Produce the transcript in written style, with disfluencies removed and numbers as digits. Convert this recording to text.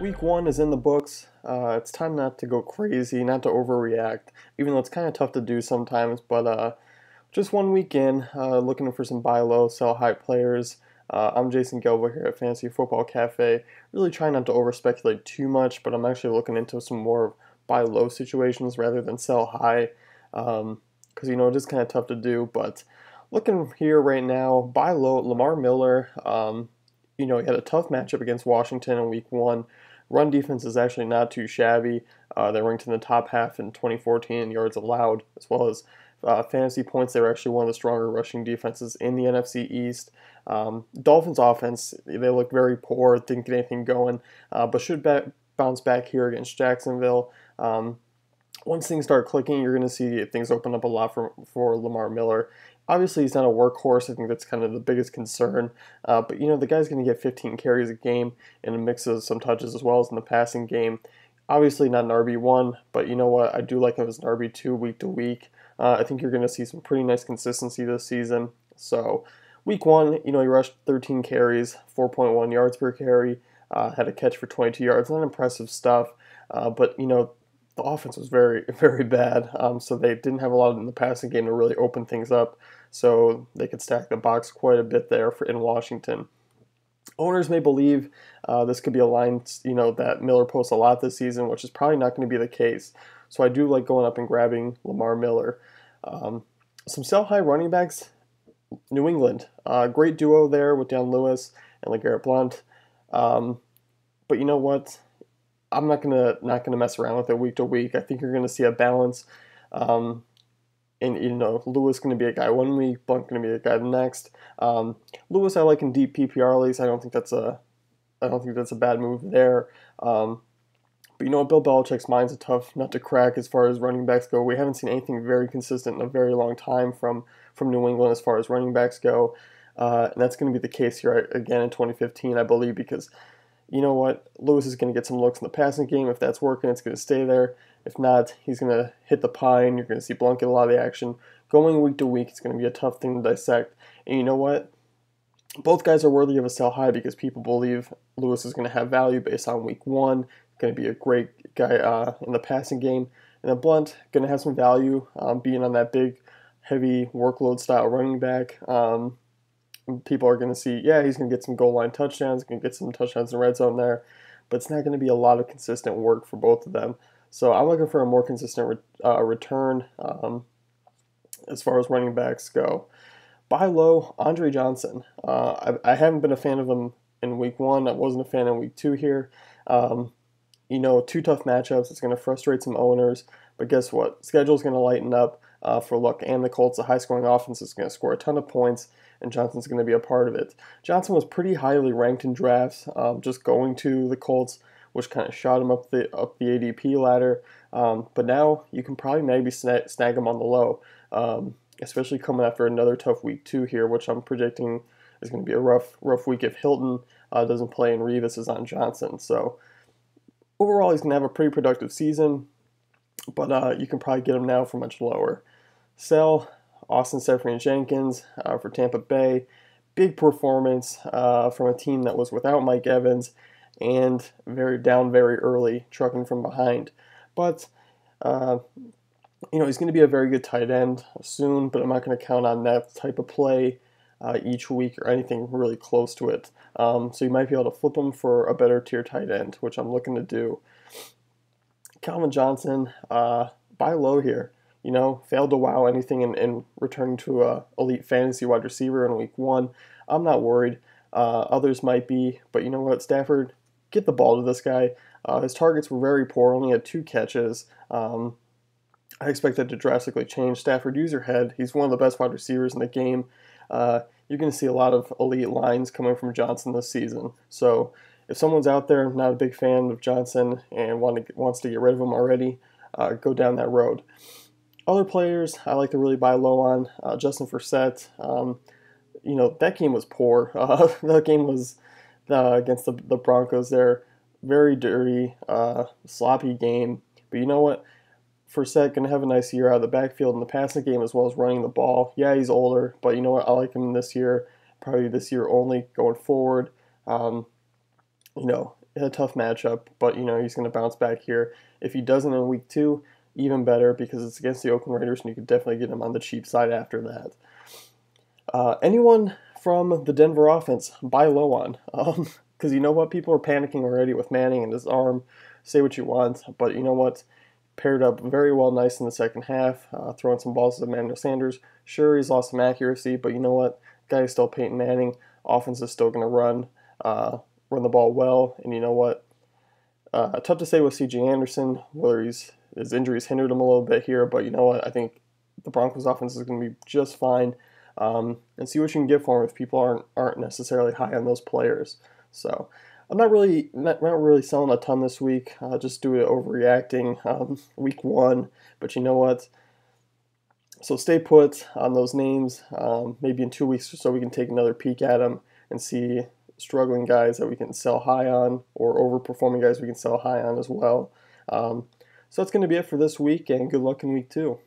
Week one is in the books. It's time not to go crazy, not to overreact, even though it's kind of tough to do sometimes. But just one week in, looking for some buy low, sell high players. I'm Jason Gelber here at Fantasy Football Cafe. Really trying not to over speculate too much, but I'm actually looking into some more buy low situations rather than sell high, because it is kind of tough to do. But looking here right now, buy low, Lamar Miller. He had a tough matchup against Washington in week one. Run defense is actually not too shabby. They're ranked in the top half in 2014 in yards allowed, as well as fantasy points. They were actually one of the stronger rushing defenses in the NFC East. Dolphins offense, they look very poor, didn't get anything going, but should bounce back here against Jacksonville. Once things start clicking, you're going to see things open up a lot for Lamar Miller. Obviously, he's not a workhorse. I think that's kind of the biggest concern. But the guy's going to get 15 carries a game and a mix of some touches as well as in the passing game. Obviously, not an RB1, but you know what? I do like him as an RB2 week to week. I think you're going to see some pretty nice consistency this season. So, week one, he rushed 13 carries, 4.1 yards per carry, had a catch for 22 yards. Not impressive stuff, but the offense was very, very bad, so they didn't have a lot in the passing game to really open things up, so they could stack the box quite a bit there in Washington. Owners may believe this could be a line, that Miller posts a lot this season, which is probably not going to be the case. So I do like going up and grabbing Lamar Miller. Some sell-high running backs, New England. Great duo there with Dan Lewis and LeGarrette Blount. But you know what? I'm not gonna mess around with it week to week. I think you're gonna see a balance, and Lewis gonna be a guy one week, Blunt gonna be a guy the next. Lewis I like in deep PPR leagues. I don't think that's a bad move there. But Bill Belichick's mind's a tough nut to crack as far as running backs go. We haven't seen anything very consistent in a very long time from New England as far as running backs go, and that's gonna be the case here again in 2015, I believe, because. You know what? Lewis is going to get some looks in the passing game. If that's working, it's going to stay there. If not, he's going to hit the pine. You're going to see Blunt get a lot of the action. Going week to week, it's going to be a tough thing to dissect. And you know what? Both guys are worthy of a sell high because people believe Lewis is going to have value based on week one. Going to be a great guy in the passing game. And then Blunt, going to have some value being on that big, heavy workload style running back. People are going to see, yeah, he's going to get some goal line touchdowns, going to get some touchdowns in the red zone there, but it's not going to be a lot of consistent work for both of them. So I'm looking for a more consistent return as far as running backs go. Buy low, Andre Johnson. I haven't been a fan of him in week one. I wasn't a fan in week two here. Two tough matchups. It's going to frustrate some owners, but guess what? Schedule's going to lighten up for Luck and the Colts. A high-scoring offense is going to score a ton of points, and Johnson's going to be a part of it. Johnson was pretty highly ranked in drafts, just going to the Colts, which kind of shot him up the ADP ladder. But now you can probably maybe snag him on the low, especially coming after another tough week two here, which I'm predicting is going to be a rough week if Hilton doesn't play and Revis is on Johnson. So overall, he's going to have a pretty productive season, but you can probably get him now for much lower. Sell Austin Seferian-Jenkins for Tampa Bay. Big performance from a team that was without Mike Evans and very early, trucking from behind. But, he's going to be a very good tight end soon, but I'm not going to count on that type of play each week or anything really close to it. So you might be able to flip him for a better tier tight end, which I'm looking to do. Calvin Johnson, buy low here. Failed to wow anything in returning to a elite fantasy wide receiver in week one. I'm not worried. Others might be, but you know what, Stafford, get the ball to this guy. His targets were very poor, only had 2 catches. I expect that to drastically change. Stafford, use your head. He's one of the best wide receivers in the game. You're going to see a lot of elite lines coming from Johnson this season. So if someone's out there not a big fan of Johnson and wants to get rid of him already, go down that road. Other players I like to really buy low on. Justin Forsett. That game was poor. That game was against the Broncos. They're very dirty, sloppy game. But you know what? Forsett going to have a nice year out of the backfield in the passing game as well as running the ball. Yeah, he's older, but you know what? I like him this year. Probably this year only going forward. a tough matchup, but he's going to bounce back here. If he doesn't in week 2, even better because it's against the Oakland Raiders, and you could definitely get him on the cheap side after that. Anyone from the Denver offense, buy low on. Because you know what? People are panicking already with Manning and his arm. Say what you want, but you know what? Paired up very well, nice in the second half, throwing some balls to Emmanuel Sanders. Sure, he's lost some accuracy, but you know what? Guy is still Peyton Manning. Offense is still going to run the ball well, and you know what? Tough to say with C.J. Anderson, whether his injuries hindered him a little bit here, but you know what? I think the Broncos offense is going to be just fine, and see what you can get for him if people aren't necessarily high on those players. So I'm not really selling a ton this week, just due to overreacting week 1. But you know what? So stay put on those names. Maybe in 2 weeks or so we can take another peek at them and see struggling guys that we can sell high on, or overperforming guys we can sell high on as well. So that's going to be it for this week, and good luck in week 2.